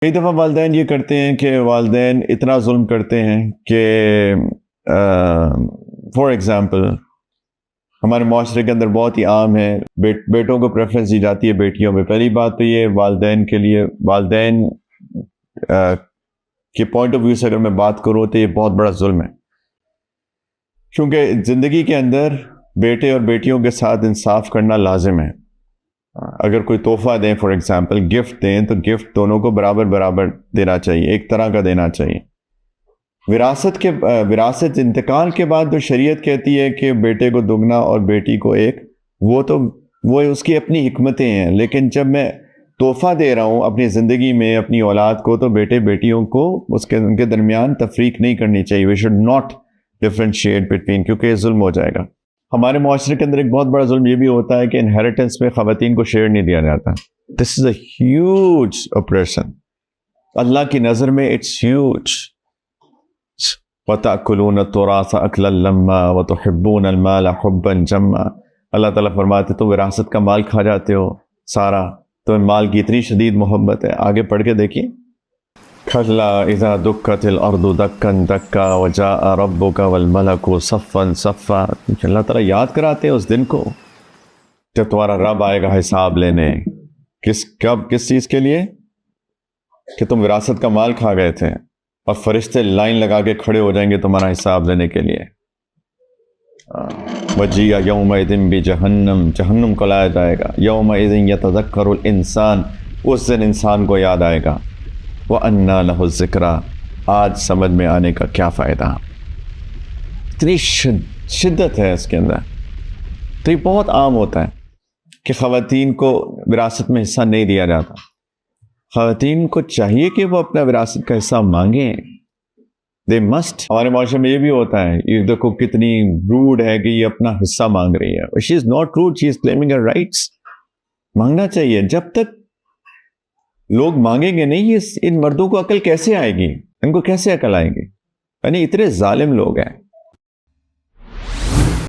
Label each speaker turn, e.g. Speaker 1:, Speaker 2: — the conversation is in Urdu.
Speaker 1: کئی دفعہ والدین یہ کرتے ہیں کہ والدین اتنا ظلم کرتے ہیں کہ فار ایگزامپل ہمارے معاشرے کے اندر بہت ہی عام ہے بیٹوں کو پریفرنس دی جاتی ہے بیٹیوں میں. پہلی بات تو یہ والدین کے لیے، والدین کے پوائنٹ آف ویو سے اگر میں بات کروں تو یہ بہت بڑا ظلم ہے، کیونکہ زندگی کے اندر بیٹے اور بیٹیوں کے ساتھ انصاف کرنا لازم ہے. اگر کوئی تحفہ دیں، فار ایگزامپل گفٹ دیں، تو گفٹ دونوں کو برابر برابر دینا چاہیے، ایک طرح کا دینا چاہیے. وراثت انتقال کے بعد تو شریعت کہتی ہے کہ بیٹے کو دگنا اور بیٹی کو ایک، وہ اس کی اپنی حکمتیں ہیں. لیکن جب میں تحفہ دے رہا ہوں اپنی زندگی میں اپنی اولاد کو، تو بیٹے بیٹیوں کو ان کے درمیان تفریق نہیں کرنی چاہیے. We should not differentiate between, کیونکہ یہ ظلم ہو جائے گا. ہمارے معاشرے کے اندر ایک بہت بڑا ظلم یہ بھی ہوتا ہے کہ انہیریٹنس میں خواتین کو شیئر نہیں دیا جاتا. دس از اے ہیوج اپریشن. اللہ کی نظر میں اٹس ہیوج. وَتَأْكُلُونَ التُّرَاثَ أَكْلًا لَمًّا وَتُحِبُّونَ الْمَالَ حُبًّا جَمًّا. اللہ تعالیٰ فرماتے تو وراثت کا مال کھا جاتے ہو سارا، تو مال کی اتنی شدید محبت ہے. آگے پڑھ کے دیکھیے. كَلَّا إِذَا دُكَّتِ الْأَرْضُ دَكًّا دَكًّا وَجَاءَ رَبُّكَ وَالْمَلَكُ صَفًّا صَفًّا. اللہ تعالیٰ یاد کراتے ہیں اس دن کو جب تمہارا رب آئے گا حساب لینے. کس چیز کے لیے؟ کہ تم وراثت کا مال کھا گئے تھے، اور فرشتے لائن لگا کے کھڑے ہو جائیں گے تمہارا حساب لینے کے لیے. وَجِیَ یَوْمَئِذٍ بِجَہَنَّمَ، جہنم کو لایا جائے گا. یَوْمَئِذٍ یَتَذَکَّرُ الْإِنسان، اس دن انسان کو یاد آئے گا. وَأَنَّىٰ لَهُ الذِّکْرَىٰ، آج سمجھ میں آنے کا کیا فائدہ. اتنی شدت ہے اس کے اندر. تو یہ بہت عام ہوتا ہے کہ خواتین کو وراثت میں حصہ نہیں دیا جاتا. خواتین کو چاہیے کہ وہ اپنا وراثت کا حصہ مانگیں. They must. ہمارے معاشرے میں یہ بھی ہوتا ہے، یہ دیکھو کتنی روڈ ہے کہ یہ اپنا حصہ مانگ رہی ہے. She is not rude, she is claiming her rights. مانگنا چاہیے. جب تک لوگ مانگیں گے نہیں، ان مردوں کو عقل کیسے آئے گی؟ ان کو کیسے عقل آئے گی؟ یعنی اتنے ظالم لوگ ہیں.